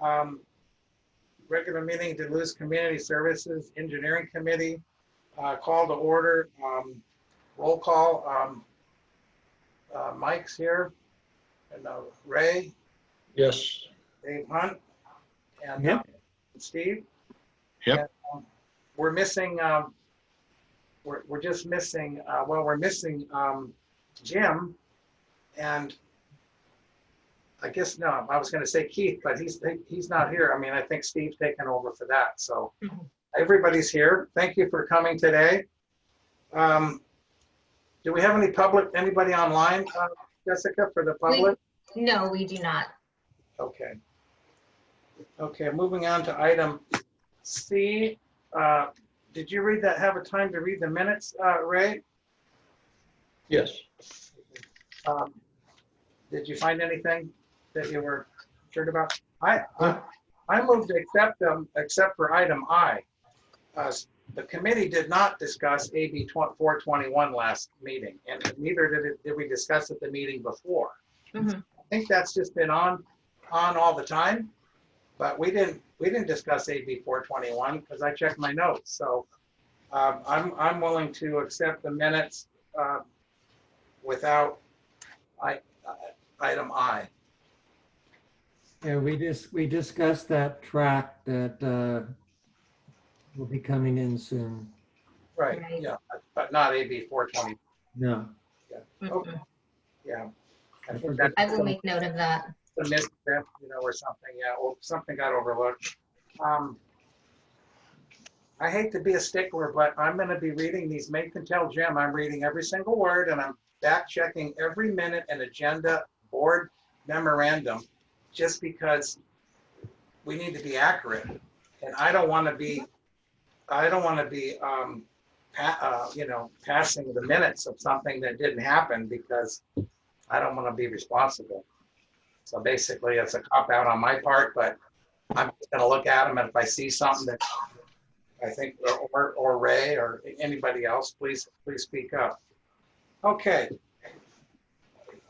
Um, Regular meeting, Duluth Community Services Engineering Committee, call to order. Roll call. Mike's here, and Ray, Yes. Dave Hunt, and Yep. Steve. Yep. And, we're missing. We're just missing. We're missing Jim, and I guess no. I was going to say Keith, but he's not here. I mean, I think Steve's taken over for that. So everybody's here. Thank you for coming today. Do we have anybody online, Jessica, for the public? No, we do not. Okay. Okay, moving on to item C. Did you have a time to read the minutes, Ray? Yes. Did you find anything that you were concerned about? I moved to accept them, except for item I. The committee did not discuss AB 421 last meeting, and neither did we discuss it the meeting before. Mhm. I think that's just been on all the time, but we didn't discuss AB 421 because I checked my notes. So I'm willing to accept the minutes without item I. Yeah, we discussed that track that will be coming in soon. Right. Right. Yeah, but not AB 420. No. Okay. Mhm. Yeah. I think forget- that's I will make note of that. a misstep, or something. Yeah, or something got overlooked. I hate to be a stickler, but I'm going to be reading these. Make and tell Jim I'm reading every single word, and I'm back checking every minute and agenda board memorandum, just because we need to be accurate, and I don't want to be passing the minutes of something that didn't happen because I don't want to be responsible. So basically, it's a cop out on my part, but I'm just going to look at them, and if I see something that I think, or Ray or anybody else, please speak up. Okay.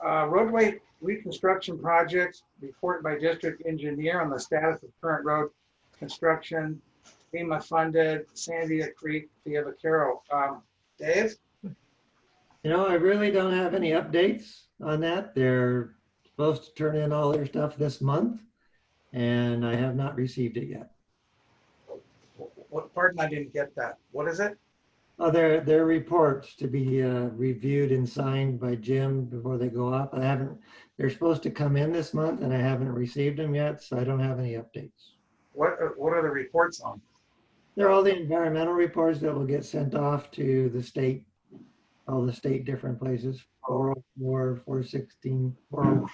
Roadway reconstruction projects, report by district engineer on the status of current road construction, FEMA funded, Sandia Creek via Vaquero. Dave? I really don't have any updates on that. They're supposed to turn in all their stuff this month, and I have not received it yet. What, pardon, I didn't get that. What is it? Oh, their reports to be reviewed and signed by Jim before they go up. They're supposed to come in this month, and I haven't received them yet, so I don't have any updates. What are the reports on? They're all the environmental reports that will get sent off to the state, all the state different places, 404, 416, 401.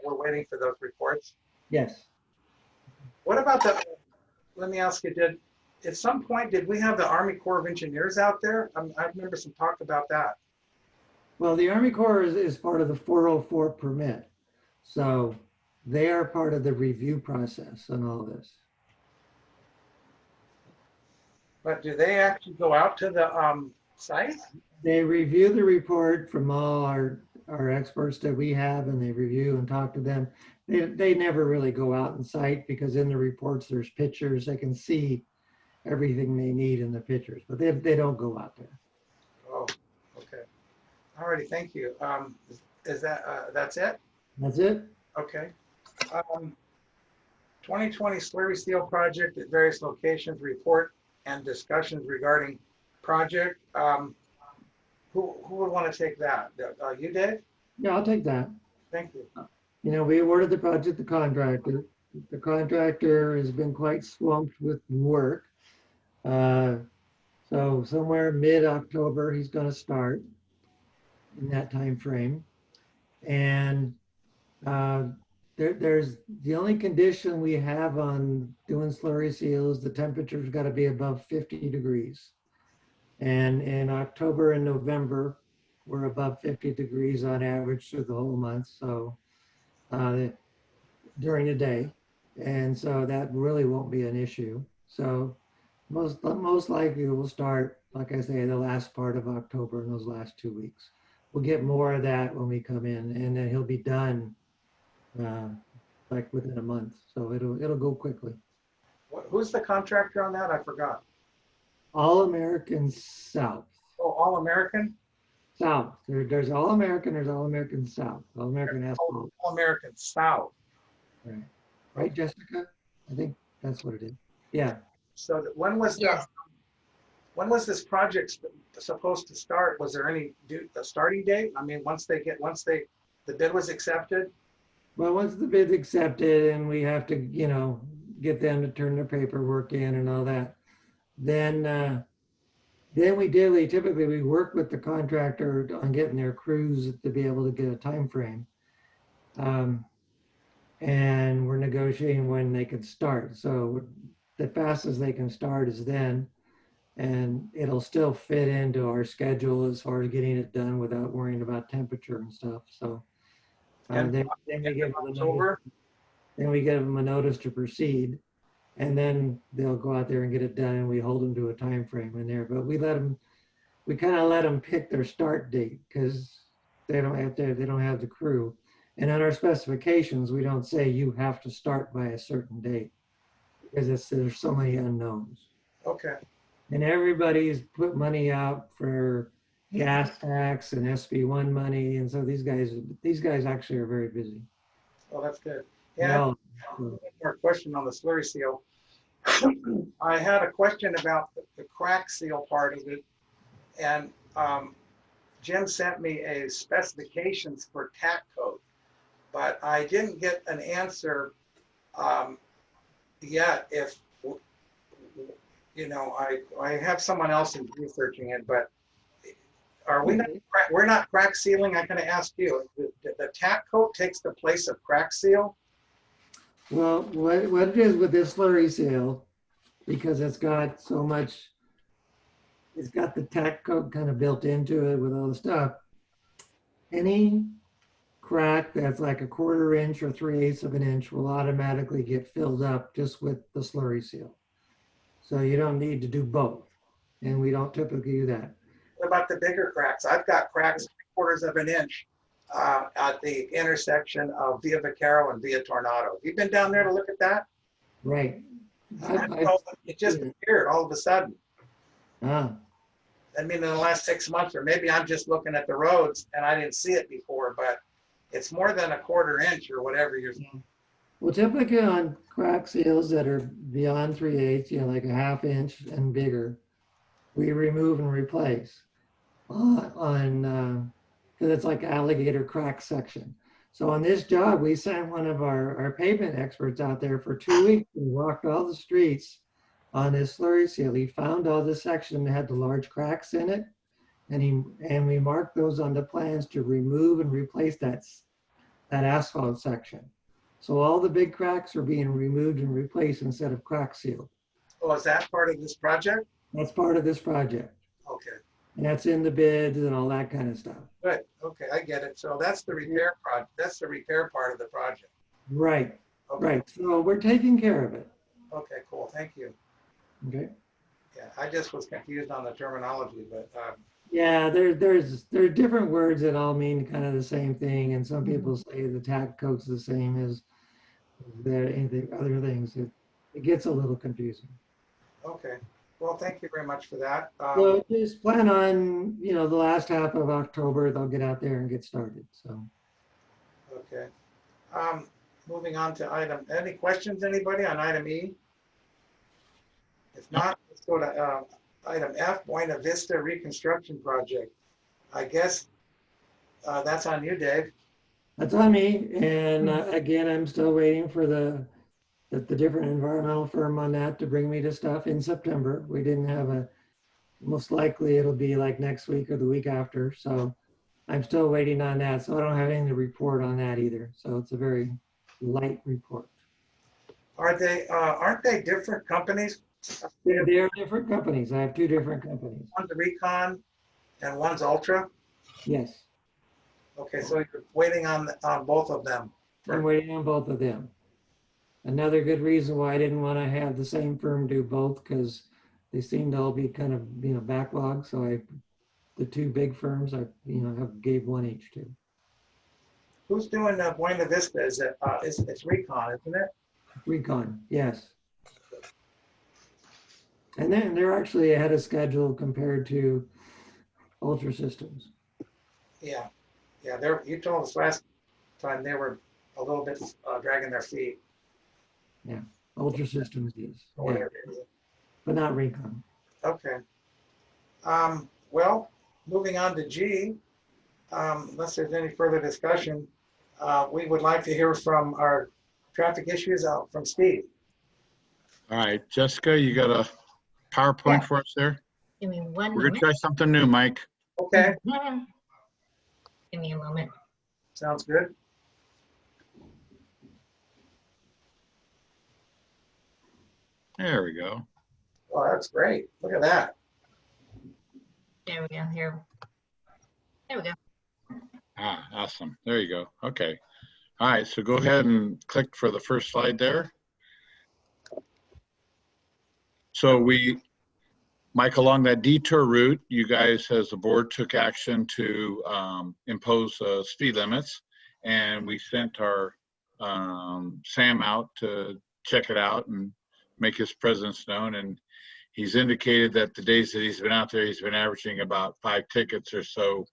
We're waiting for those reports. Yes. What about let me ask you, at some point, did we have the Army Corps of Engineers out there? I remember some talk about that. Well, the Army Corps is part of the 404 permit. So they are part of the review process on all this. But do they actually go out to the site? They review the report from all our experts that we have, and they review and talk to them. They never really go out on site because in the reports, there's pictures. They can see everything they need in the pictures, but they don't go out there. Oh, okay. All righty, thank you. Is that, that's it? That's it? Okay. 2020 Slurry Steel project at various locations, report and discussions regarding project. Who would want to take that? You did? Yeah, I'll take that. Thank you. We awarded the project to the contractor. The contractor has been quite swamped with work. So somewhere mid-October, he's going to start in that time frame. And there's the only condition we have on doing slurry seals, the temperature's got to be above 50 degrees. And in October and November, we're above 50 degrees on average through the whole month. So during the day. And so that really won't be an issue. So most likely we'll start, like I say, the last part of October in those last 2 weeks. We'll get more of that when we come in, and then he'll be done like within a month. So it'll go quickly. Who's the contractor on that? I forgot. All American South. Oh, All American? South. There's All American, there's All American South. All American Asphalt. All American South. Right. Right, Jessica? I think that's what it is. Yeah. So when was Yes. when was this project supposed to start? Was there any a starting date? I mean, once the bid was accepted? Well, once the bid's accepted and we have to, get them to turn their paperwork in and all that, then typically we work with the contractor on getting their crews to be able to get a time frame. And we're negotiating when they can start. So the fastest they can start is then, and it'll still fit into our schedule as far as getting it done without worrying about temperature and stuff. So And then we give them a notice, October? then we give them a notice to proceed, and then they'll go out there and get it done, and we hold them to a time frame in there. But we kind of let them pick their start date because they don't have the crew. And on our specifications, we don't say you have to start by a certain date because there's so many unknowns. Okay. And everybody's put money out for gas tax and SB1 money, and so these guys actually are very busy. Well, that's good. They Yeah, all- one more question on the slurry seal. I had a question about the crack seal part of it. And Jim sent me a specifications for tack coat, but I didn't get an answer yet. If, I have someone else who's researching it, but are we not, we're not crack sealing? I'm going to ask you, the tack coat takes the place of crack seal? Well, what it is with this slurry seal, because it's got so much, it's got the tack coat kind of built into it with all the stuff. Any crack that's like a 1/4 inch or 3/8 of an inch will automatically get filled up just with the slurry seal. So you don't need to do both. And we don't typically do that. What about the bigger cracks? I've got cracks 3/4 of an inch at the intersection of Via Vaquero and Via Tornado. You've been down there to look at that? Right. It just appeared all of a sudden. Ah, I mean, in the last 6 months, or maybe I'm just looking at the roads and I didn't see it before, but it's more than a 1/4 inch or whatever you're. well, typically on crack seals that are beyond 3/8, like a 1/2 inch and bigger, we remove and replace because it's like alligator crack section. So on this job, we sent one of our pavement experts out there for 2 weeks and walked all the streets on this slurry seal. He found all the section that had the large cracks in it, and we marked those on the plans to remove and replace that asphalt section. So all the big cracks are being removed and replaced instead of crack sealed. Oh, is that part of this project? That's part of this project. Okay, And that's in the bids and all that kind of stuff. good. Okay, I get it. So that's the repair project. That's the repair part of the project. Right, Okay. right. So we're taking care of it. Okay, cool. Thank you. Okay. Yeah, I just was confused on the terminology, but Yeah, there's different words that all mean kind of the same thing. And some people say the tack coat's the same as the other things. It gets a little confusing. okay. Well, thank you very much for that. So just plan on, the last half of October, they'll get out there and get started. So. Okay. Moving on to any questions, anybody on item E? If not, let's go to item F, Buena Vista Reconstruction Project. I guess that's on you, Dave. That's on me. And again, I'm still waiting for the different environmental firm on that to bring me to stuff in September. We didn't have most likely it'll be like next week or the week after. So I'm still waiting on that. So I don't have anything to report on that either. So it's a very light report. Aren't they different companies? They are different companies. I have 2 different companies. One's Recon and one's Ultra. Yes, Okay, so you're waiting on both of them. I'm waiting on both of them. Another good reason why I didn't want to have the same firm do both, because they seem to all be kind of, backlogged. So the 2 big firms, I gave one each to. Who's doing Buena Vista? Is it, it's Recon, isn't it? Recon, yes. And then they're actually ahead of schedule compared to Ultra Systems. Yeah, yeah, you told us last time they were a little bit dragging their feet. Ultra Systems is, Or yeah, whatever it is. but not Recon. Okay. Well, moving on to G, unless there's any further discussion, we would like to hear from our traffic issues out from Steve. All right, Jessica, you got a PowerPoint for us there? Give me one We're gonna moment. try something new, Mike. Okay, Give me a moment. sounds good. There we go. Oh, that's great. Look at that. There we go. Here. There we go. Ah, awesome. There you go. Okay. All right, so go ahead and click for the first slide there. So Mike, along that detour route, you guys as a board took action to impose speed limits, and we sent our Sam out to check it out and make his presence known. And he's indicated that the days that he's been out there, he's been averaging about 5 tickets or so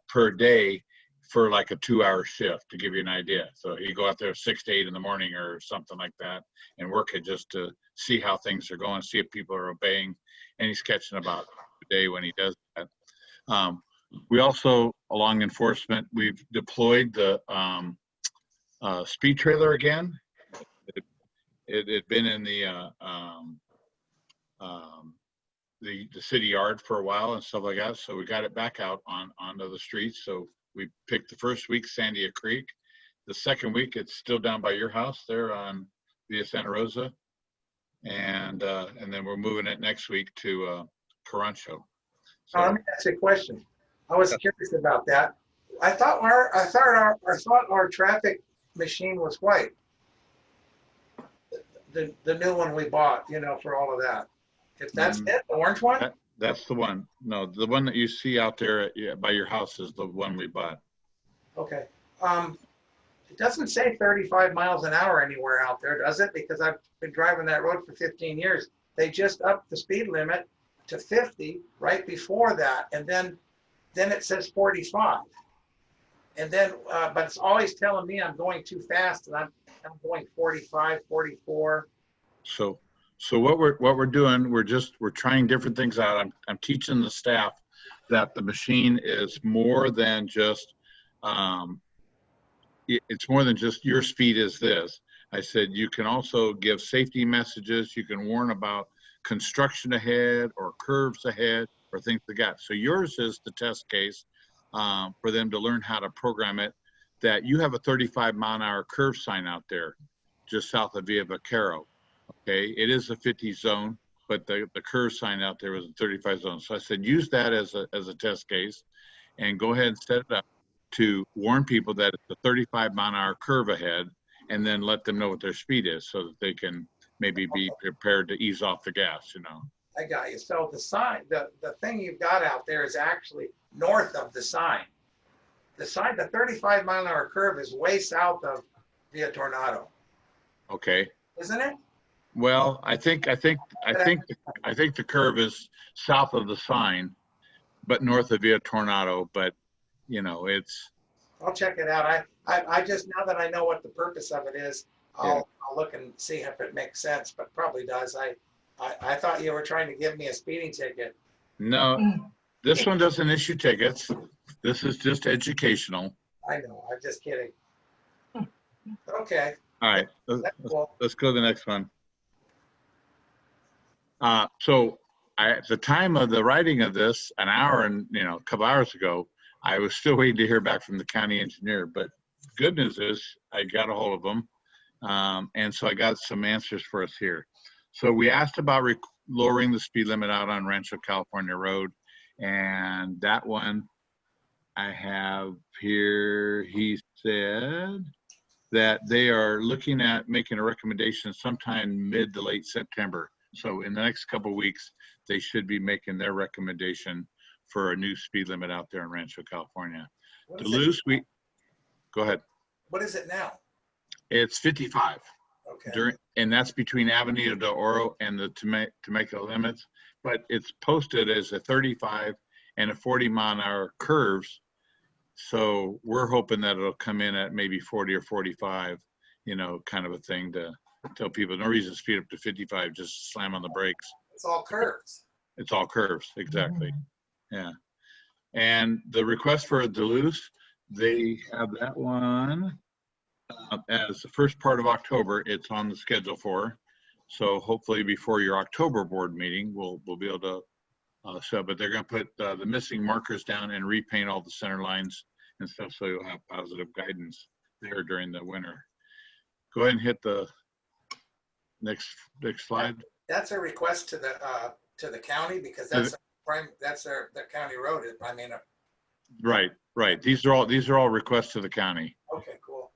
per day for like a 2-hour shift, to give you an idea. So he'd go out there 6 to 8 in the morning or something like that and work it just to see how things are going, see if people are obeying. And he's catching about a day when he does that. We also, along enforcement, we've deployed the speed trailer again. It had been in the city yard for a while and stuff like that. So we got it back out onto the streets. So we picked the first week Sandia Creek. The second week it's still down by your house there on via Santa Rosa, and then we're moving it next week to Carancho. So, Let me ask you a question. I was curious about that. I thought our traffic machine was white. The new one we bought, for all of that. If that's it, the orange one? that's the one. No, the one that you see out there by your house is the one we bought. Okay. It doesn't say 35 miles an hour anywhere out there, does it? Because I've been driving that road for 15 years. They just upped the speed limit to 50 right before that, and then it says 45. And then, but it's always telling me I'm going too fast, and I'm going 45, 44. So what we're doing, we're trying different things out. I'm teaching the staff that the machine is more than just it's more than just your speed is this. I said you can also give safety messages. You can warn about construction ahead or curves ahead or things like that. So yours is the test case for them to learn how to program it. That you have a 35-mile-an-hour curve sign out there, just south of Via Vaquero. Okay, it is a 50 zone, but the curve sign out there was a 35 zone. So I said use that as a test case, and go ahead and set it up to warn people that it's a 35-mile-an-hour curve ahead, and then let them know what their speed is so that they can maybe be prepared to ease off the gas. I got you. So the sign, the thing you've got out there is actually north of the sign. The sign, the 35-mile-an-hour curve is way south of Via Tornado. Okay. Isn't it? Well, I think the curve is south of the sign, but north of Via Tornado. But it's. I'll check it out. I just, now that I know what the purpose of it is, I'll look and see if it makes sense, but probably does. I thought you were trying to give me a speeding ticket. No, this one doesn't issue tickets. This is just educational. I know, I'm just kidding. Okay. All right, That's cool. let's go to the next one. So at the time of the writing of this, an hour and a couple hours ago, I was still waiting to hear back from the county engineer. But good news is I got a hold of them, and so I got some answers for us here. So we asked about lowering the speed limit out on Rancho California Road, and that one I have here. He said that they are looking at making a recommendation sometime mid to late September. So in the next couple of weeks, they should be making their recommendation for a new speed limit out there in Rancho California. Duluth, Go ahead. What is it now? It's 55 Okay. and that's between Avenida de Oro and the Temecula limits, but it's posted as a 35 and a 40-mile-an-hour curves. So we're hoping that it'll come in at maybe 40 or 45, you know, kind of a thing to tell people no reason to speed up to 55, just slam on the brakes. It's all curves. It's all curves, exactly. Yeah. And the request for Duluth, they have that one as the first part of October. It's on the schedule for. So hopefully before your October board meeting, we'll be able to but they're going to put the missing markers down and repaint all the center lines and stuff, so you'll have positive guidance there during the winter. Go ahead and hit the next slide. That's a request to the county because that's the county road. I mean, Right. These are all requests to the county. okay, cool.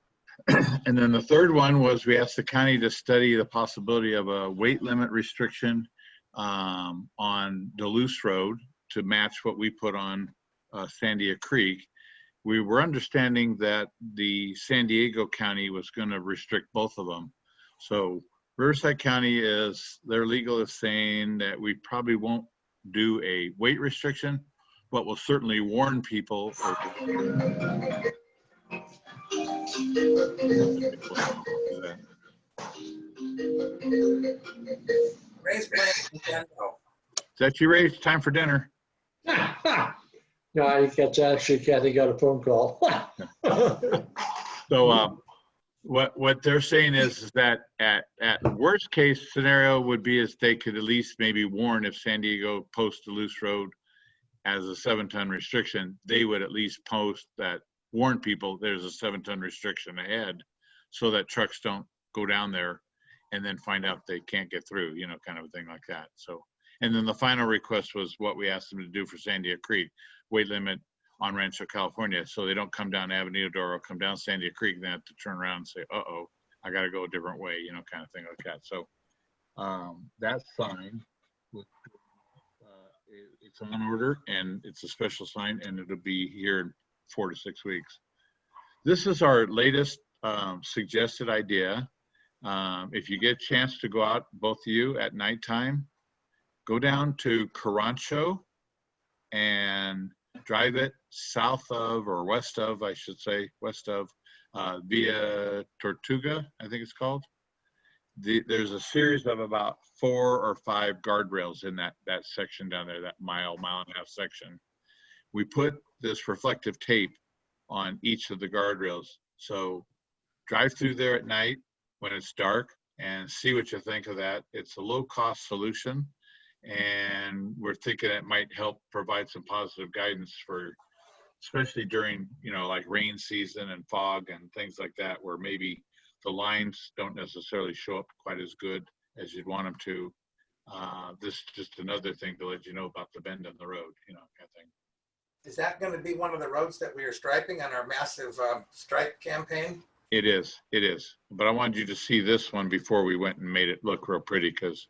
And then the third one was we asked the county to study the possibility of a weight limit restriction on Duluth Road to match what we put on Sandia Creek. We were understanding that the San Diego County was going to restrict both of them. So Riverside County their legal is saying that we probably won't do a weight restriction, but we'll certainly warn people. Ray's playing Nintendo. Is that you, Ray? It's time for dinner. No, I catch actually Kathy got a phone call. So what they're saying is that at worst case scenario would be is they could at least maybe warn if San Diego posts Duluth Road as a 7-ton restriction, they would at least post that, warn people there's a 7-ton restriction ahead so that trucks don't go down there and then find out they can't get through, you know, kind of a thing like that. So, and then the final request was what we asked them to do for Sandia Creek, weight limit on Rancho California, so they don't come down Avenida de Oro, come down Sandia Creek, then have to turn around and say, uh-oh, I got to go a different way, you know, kind of thing like that. So that sign, it's on order and it's a special sign and it'll be here in 4 to 6 weeks. This is our latest suggested idea. If you get a chance to go out, both of you, at nighttime, go down to Carancho and drive it south of, or west of, I should say, west of Via Tortuga, I think it's called. There's a series of about 4 or 5 guardrails in that section down there, that mile and a half section. We put this reflective tape on each of the guardrails. So drive through there at night when it's dark and see what you think of that. It's a low-cost solution, and we're thinking it might help provide some positive guidance for, especially during, you know, like rain season and fog and things like that, where maybe the lines don't necessarily show up quite as good as you'd want them to. This is just another thing to let you know about the bend in the road, you know, kind of thing. Is that going to be one of the roads that we are striping on our massive stripe campaign? It is. But I wanted you to see this one before we went and made it look real pretty, because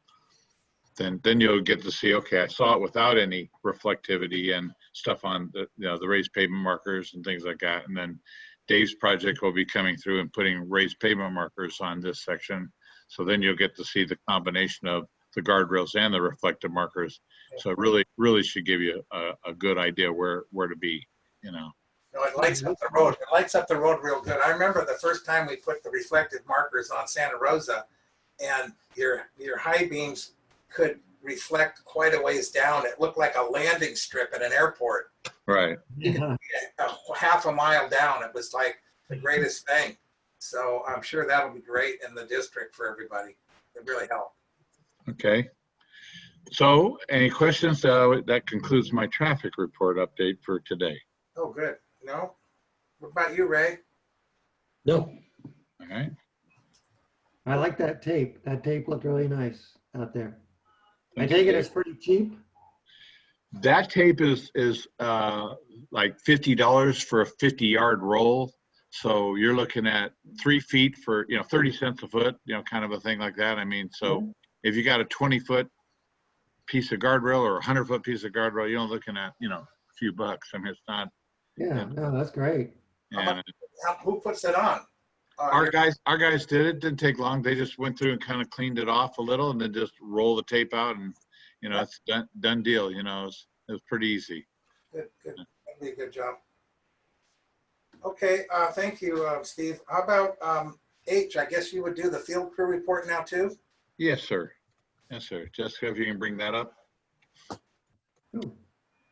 then you'll get to see, okay, I saw it without any reflectivity and stuff on the, you know, the raised pavement markers and things like that. And then Dave's project will be coming through and putting raised pavement markers on this section. So then you'll get to see the combination of the guardrails and the reflective markers. So it really should give you a good idea where to be, you know. No, it lights up the road. It lights up the road real good. I remember the first time we put the reflective markers on Santa Rosa, and your high beams could reflect quite a ways down. It looked like a landing strip at an airport. Right. Yeah. A half a mile down. It was like the greatest thing. So I'm sure that'll be great in the district for everybody. It really helped. Okay. So any questions? That concludes my traffic report update for today. Oh, good. No? What about you, Ray? No, All right. I like that tape. That tape looked really nice out there. I take it it's pretty cheap. That tape is like $50 for a 50-yard roll. So you're looking at 3 feet for, 30 cents a foot, kind of a thing like that. I mean, so if you got a 20-foot piece of guardrail or a 100-foot piece of guardrail, you're looking at, a few bucks. I mean, it's not. Yeah, no, that's great. How much who puts it on? Our guys did it. Didn't take long. They just went through and kind of cleaned it off a little and then just roll the tape out and, you know, it's done deal. You know, it was pretty easy. Good. That'd be a good job. Okay, thank you, Steve. How about H? I guess you would do the field crew report now too? Yes, sir. Yes, sir. Jessica, if you can bring that up. Ooh,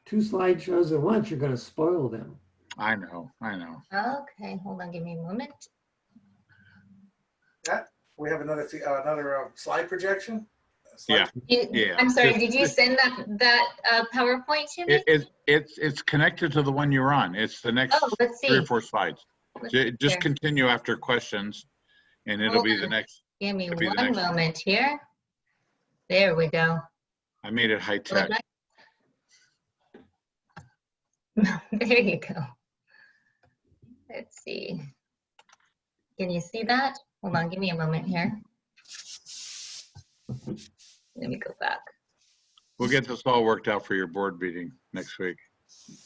2 slideshows at once, you're gonna spoil them. I know. Okay, hold on, give me a moment. We have another slide projection? Yeah. Yeah. I'm sorry, Just- did you send that PowerPoint to me? It's connected to the one you're on. It's the next Oh, let's 3 or see. 4 slides. Let's Just see here. continue after questions and it'll be the next. Give me it'll be the one next one. moment here. There we go. I made it high tech. There you go. Let's see. Can you see that? Hold on, give me a moment here. Let me go back. We'll get this all worked out for your board meeting next week.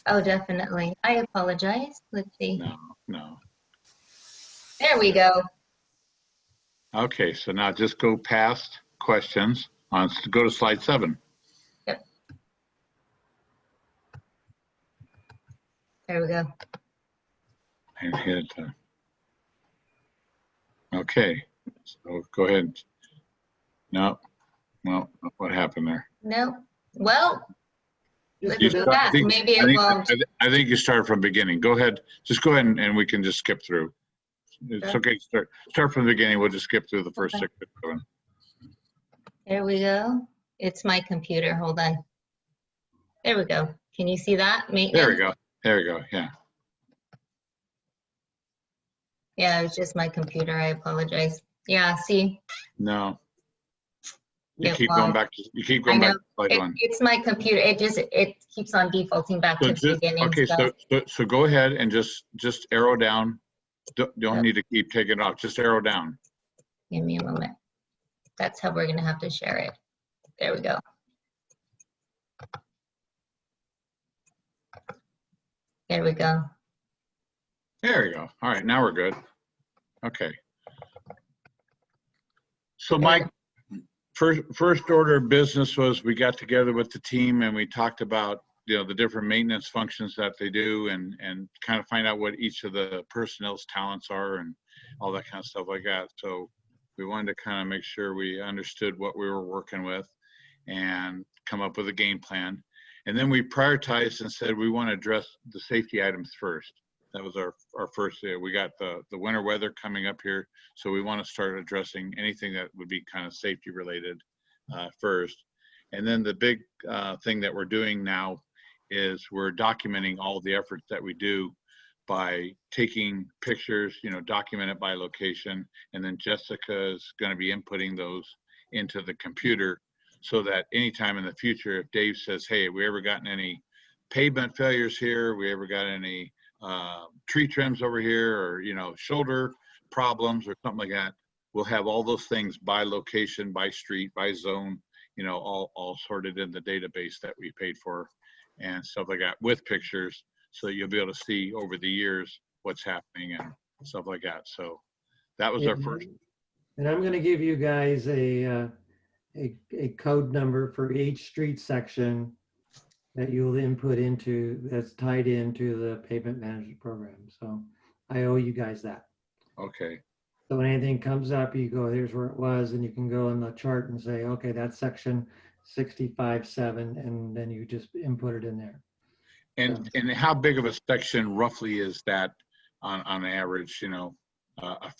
Oh, definitely. I apologize. Let's see. No. There we go. Okay, so now just go past questions. Go to slide 7. There we go. And hit. Okay, so go ahead. No, well, what happened there? No. Well, let's You go start- back. Maybe it won't. I think you started from beginning. Go ahead. Just go ahead and we can just skip through. It's Sure. okay. Start from the beginning. We'll just skip through the first Okay. 6 or 7. There we go. It's my computer. Hold on. There we go. Can you see that? Maintenance? There we go. There we go. Yeah. Yeah, it was just my computer. I apologize. Yeah, see? No. You Yeah, keep well, going back. You keep going I back to slide 1. It's my computer. It keeps on defaulting back So to the beginning. okay, so go ahead and just arrow down. Don't need to keep taking it off. Just arrow down. Give me a moment. That's how we're gonna have to share it. There we go. There we go. There we go. All right, now we're good. Okay. So Mike, first order of business was we got together with the team and we talked about, you know, the different maintenance functions that they do and kind of find out what each of the personnel's talents are and all that kind of stuff like that. So we wanted to kind of make sure we understood what we were working with and come up with a game plan. And then we prioritized and said we want to address the safety items first. That was our first. We got the winter weather coming up here, so we want to start addressing anything that would be kind of safety related first. And then the big thing that we're doing now is we're documenting all the efforts that we do by taking pictures, you know, document it by location, and then Jessica is going to be inputting those into the computer so that anytime in the future, if Dave says, hey, we ever gotten any pavement failures here, we ever got any tree trims over here, or, you know, shoulder problems or something like that, we'll have all those things by location, by street, by zone, you know, all sorted in the database that we paid for and stuff like that with pictures. So you'll be able to see over the years what's happening and stuff like that. So that was our first. And I'm gonna give you guys a code number for each street section that you'll input into, that's tied into the pavement management program. So I owe you guys that. Okay. So when anything comes up, you go, here's where it was, and you can go in the chart and say, okay, that's section 65.7, and then you just input it in there. And how big of a section roughly is that on average, you know,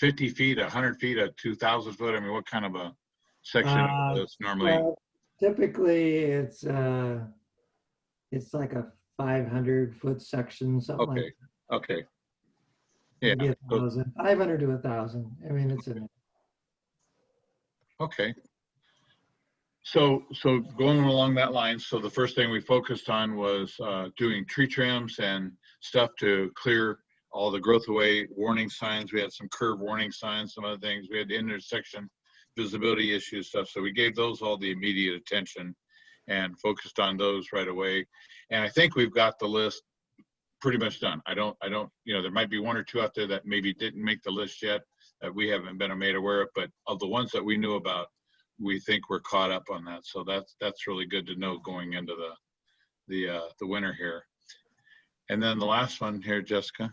50 feet, 100 feet, 2,000 foot? I mean, what kind of a section is normally? Well, typically it's like a 500-foot section, something like Okay, okay. that. Yeah, Maybe so- 1,000, 500 to 1,000. I mean, it's in there. okay. So going along that line, so the first thing we focused on was doing tree trims and stuff to clear all the growth away warning signs. We had some curve warning signs, some other things. We had intersection visibility issues stuff. So we gave those all the immediate attention and focused on those right away. And I think we've got the list pretty much done. I don't, there might be one or two out there that maybe didn't make the list yet that we haven't been made aware of, but of the ones that we knew about, we think we're caught up on that. So that's really good to know going into the winter here. And then the last one here, Jessica.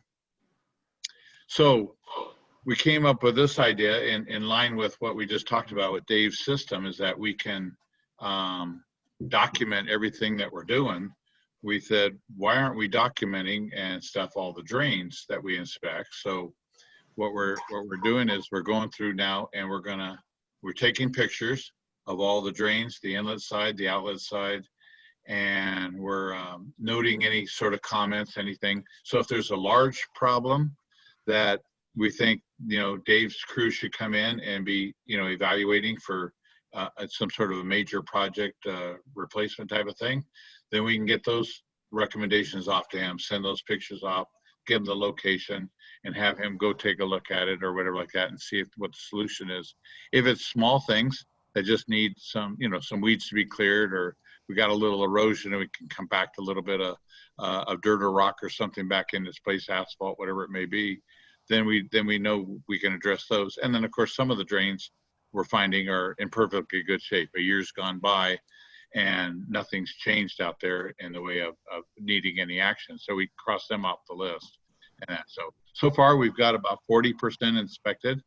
So we came up with this idea in line with what we just talked about with Dave's system, is that we can document everything that we're doing. We said, why aren't we documenting and stuff all the drains that we inspect? So what we're doing is we're going through now, and we're taking pictures of all the drains, the inlet side, the outlet side, and we're noting any sort of comments, anything. So if there's a large problem that we think, Dave's crew should come in and be, evaluating for some sort of a major project replacement type of thing, then we can get those recommendations off to him, send those pictures off, give him the location, and have him go take a look at it or whatever like that, and see what the solution is. If it's small things that just need some, some weeds to be cleared, or we got a little erosion and we can compact a little bit of dirt or rock or something back in this place, asphalt, whatever it may be, then we know we can address those. And then of course, some of the drains we're finding are in perfectly good shape. A year's gone by and nothing's changed out there in the way of needing any action. So we cross them off the list. And so far we've got about 40% inspected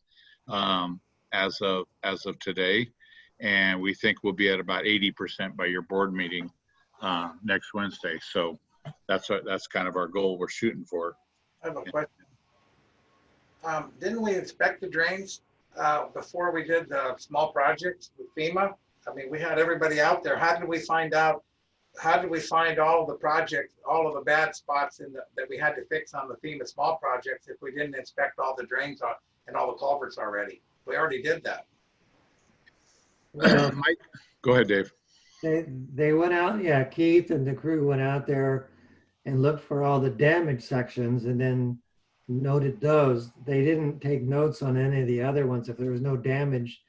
as of today. And we think we'll be at about 80% by your board meeting next Wednesday. So that's kind of our goal we're shooting for. I have a question. Didn't we inspect the drains before we did the small projects with FEMA? I mean, we had everybody out there. How did we find all of the projects, all of the bad spots that we had to fix on the FEMA small projects if we didn't inspect all the drains and all the culverts already? We already did that. Mike, go ahead, Dave. They went out, yeah, Keith and the crew went out there and looked for all the damaged sections and then noted those. They didn't take notes on any of the other ones if there was no damage.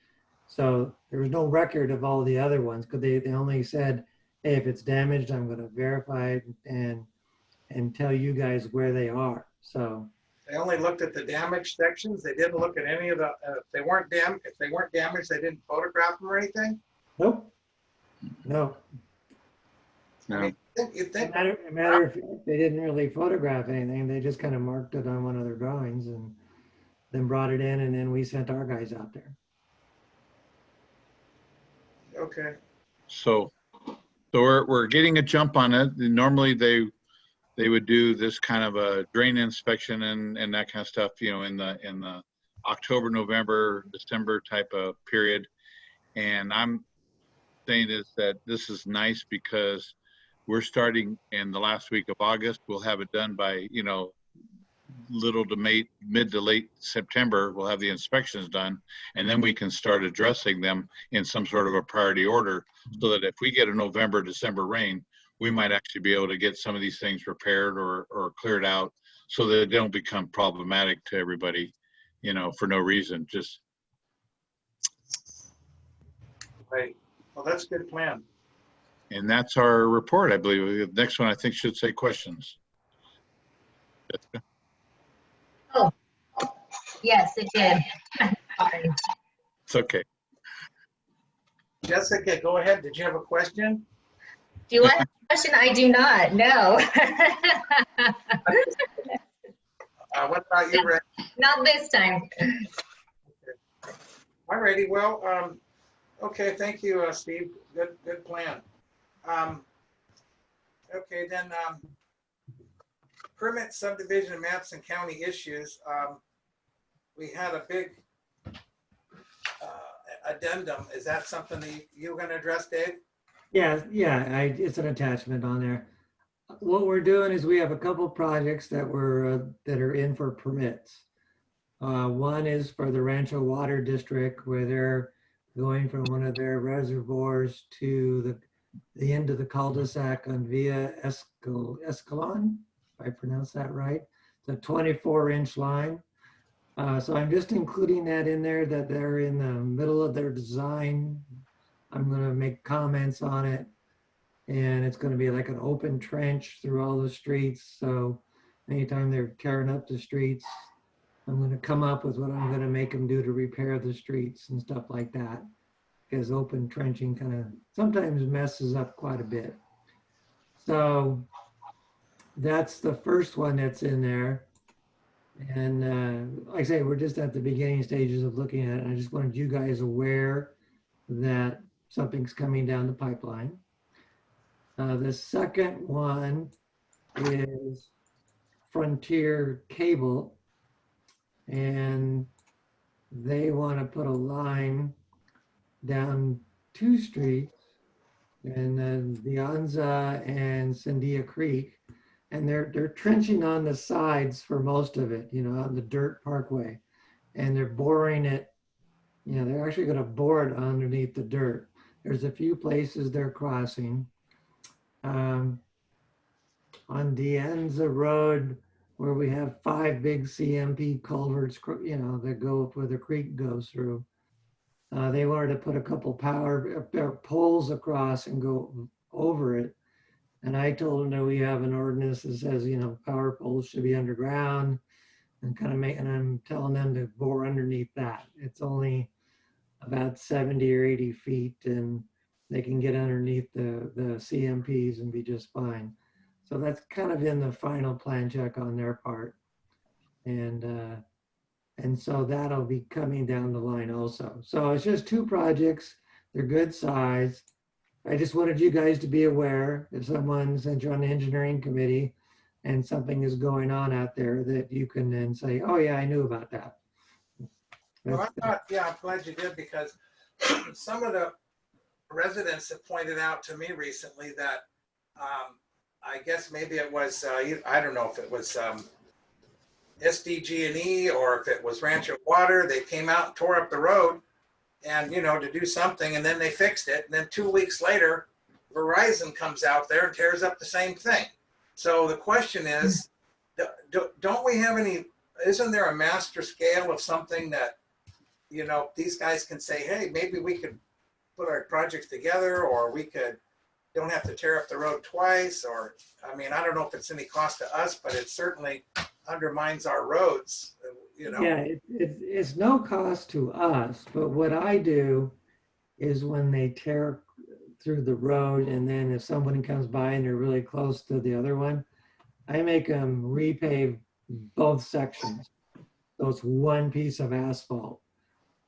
So there was no record of all the other ones, because they only said, hey, if it's damaged, I'm going to verify it and tell you guys where they are. So they only looked at the damaged sections. They didn't look at any of the, if they weren't damaged, they didn't photograph them or anything. Nope. No. I mean, you think matter if they didn't really photograph anything, they just kind of marked it on one of their drawings and then brought it in, and then we sent our guys out there. okay. So we're getting a jump on it. Normally they would do this kind of a drain inspection and that kind of stuff, in the October, November, December type of period. And I'm saying is that this is nice because we're starting in the last week of August. We'll have it done by, mid to late September. We'll have the inspections done, and then we can start addressing them in some sort of a priority order, so that if we get a November, December rain, we might actually be able to get some of these things repaired or cleared out, so that they don't become problematic to everybody, for no reason. Just Right. Well, that's a good plan. And that's our report, I believe. The next one, I think, should say questions. Jessica? Oh, yes, it did. Sorry. It's okay. Jessica, go ahead. Did you have a question? Do I have a question? I do not, no. What about you, Ray? Not this time. All righty. Well, okay. Thank you, Steve. Good plan. Okay, then permit subdivision maps and county issues. We had a big addendum. Is that something that you're going to address, Dave? Yeah, it's an attachment on there. What we're doing is we have a couple projects that are in for permits. One is for the Rancho Water District, where they're going from one of their reservoirs to the end of the cul-de-sac on Via Escalon, if I pronounce that right. It's a 24-inch line. So I'm just including that in there, that they're in the middle of their design. I'm going to make comments on it, and it's going to be like an open trench through all the streets. So Anytime they're tearing up the streets, I'm gonna come up with what I'm gonna make them do to repair the streets and stuff like that. Because open trenching kind of sometimes messes up quite a bit. So that's the first one that's in there. And like I say, we're just at the beginning stages of looking at it. I just wanted you guys aware that something's coming down the pipeline. The second one is Frontier Cable. And they want to put a line down 2 streets and then Bionza and Sandia Creek. And they're trenching on the sides for most of it, you know, on the dirt parkway. And they're boring it, you know, they're actually going to bore it underneath the dirt. There's a few places they're crossing. On Dianza Road, where we have 5 big CMP culverts, you know, that go up where the creek goes through. They wanted to put a couple power poles across and go over it. And I told them that we have an ordinance that says, you know, power poles should be underground and kind of and I'm telling them to bore underneath that. It's only about 70 or 80 feet and they can get underneath the CMPs and be just fine. So that's kind of in the final plan check on their part. And so that'll be coming down the line also. So it's just 2 projects. They're good size. I just wanted you guys to be aware if someone sent you on the engineering committee and something is going on out there that you can then say, oh yeah, I knew about that. Well, I thought, yeah, I'm glad you did because some of the residents have pointed out to me recently that I guess maybe it was, I don't know if it was SDG&E or if it was Rancho Water. They came out and tore up the road and, you know, to do something, and then they fixed it. And then 2 weeks later, Verizon comes out there and tears up the same thing. So the question is, don't we have any, isn't there a master scale of something that, you know, these guys can say, hey, maybe we could put our projects together, or we don't have to tear up the road twice, or, I mean, I don't know if it's any cost to us, but it certainly undermines our roads, you know. Yeah, it's no cost to us, but what I do is when they tear through the road and then if somebody comes by and they're really close to the other one, I make them repave both sections. So it's one piece of asphalt.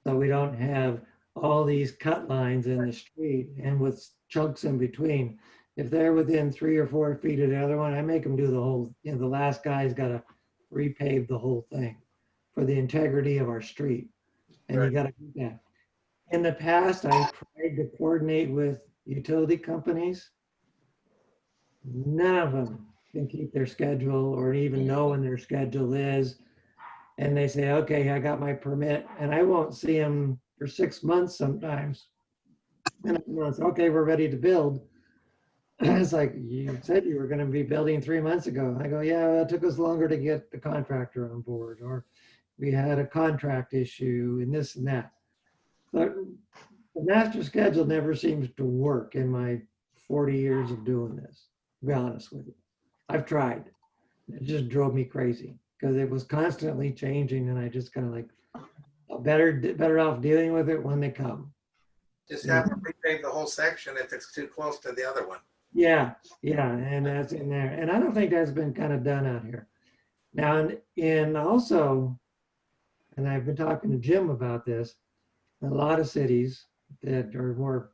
So we don't have all these cut lines in the street and with chunks in between. If they're within 3 or 4 feet of the other one, I make them do the whole, you know, the last guy's got to repave the whole thing for the integrity of our street. And Right. you got to do that. In the past, I tried to coordinate with utility companies. None of them can keep their schedule or even know when their schedule is. And they say, okay, I got my permit, and I won't see them for 6 months sometimes. And it's okay, we're ready to build. It's like, you said you were going to be building 3 months ago. I go, yeah, it took us longer to get the contractor on board, or we had a contract issue and this and that. But the master schedule never seems to work in my 40 years of doing this, to be honest with you. I've tried. It just drove me crazy because it was constantly changing, and I just kind of like, better off dealing with it when they come. Just have them repave the whole section if it's too close to the other one. Yeah, and that's in there. And I don't think that's been kind of done out here. Now, in also, and I've been talking to Jim about this, a lot of cities that are more,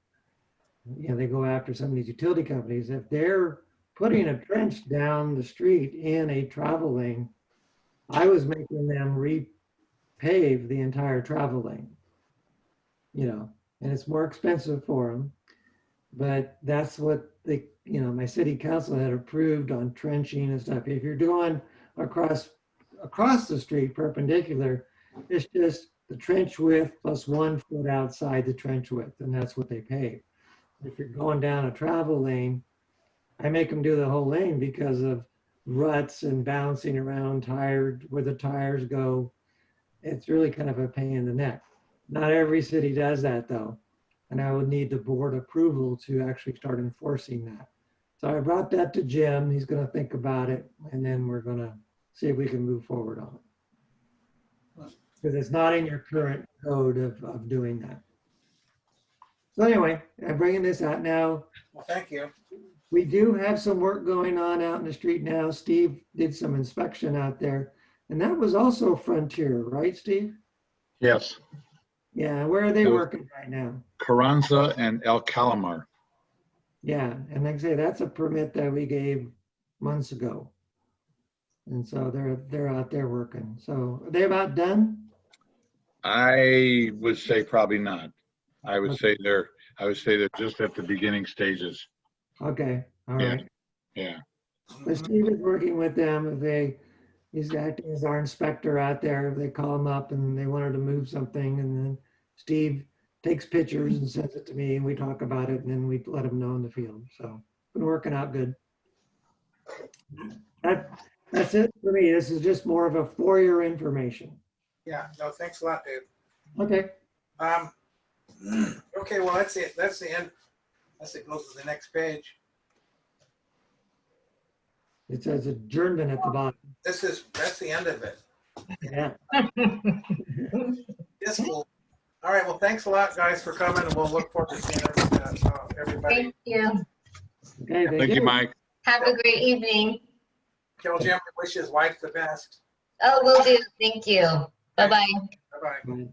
you know, they go after some of these utility companies. If they're putting a trench down the street in a travel lane, I was making them repave the entire travel lane, you know, and it's more expensive for them. But that's what my city council had approved on trenching and stuff. If you're doing across the street perpendicular, it's just the trench width plus 1 foot outside the trench width, and that's what they pay. If you're going down a travel lane, I make them do the whole lane because of ruts and bouncing around where the tires go. It's really kind of a pain in the neck. Not every city does that though. And I would need the board approval to actually start enforcing that. So I brought that to Jim. He's going to think about it, and then we're going to see if we can move forward on it. Because it's not in your current code of doing that. So anyway, I'm bringing this out now. Well, thank you. We do have some work going on out in the street now. Steve did some inspection out there. And that was also Frontier, right, Steve? Yes, Yeah, where are they It was- working right now? Carranza and El Calamar. Yeah, and like I say, that's a permit that we gave months ago. And so they're out there working. So are they about done? I would say probably not. I would say they're just at the beginning stages. Okay, all Yeah. right. Yeah. But Steve is working with them. If he's acting as our inspector out there. If they call him up and they wanted to move something, and then Steve takes pictures and sends it to me, and we talk about it, and then we let him know in the field. So been working out good. That's it for me. This is just more of a for your information. Yeah, no, thanks a lot, Dave. Okay. Okay, well, that's it. That's the end. Let's go to the next page. It says adjournment at the bottom. That's the end of it. Yeah. Yes, well, all right, well, thanks a lot, guys, for coming, and we'll look forward to seeing everybody. Thank you. Okay. Thank you, Mike. Have a great evening. Kill Jim, wish his wife the best. Oh, will do. Thank you. Bye-bye. Bye-bye. Bye.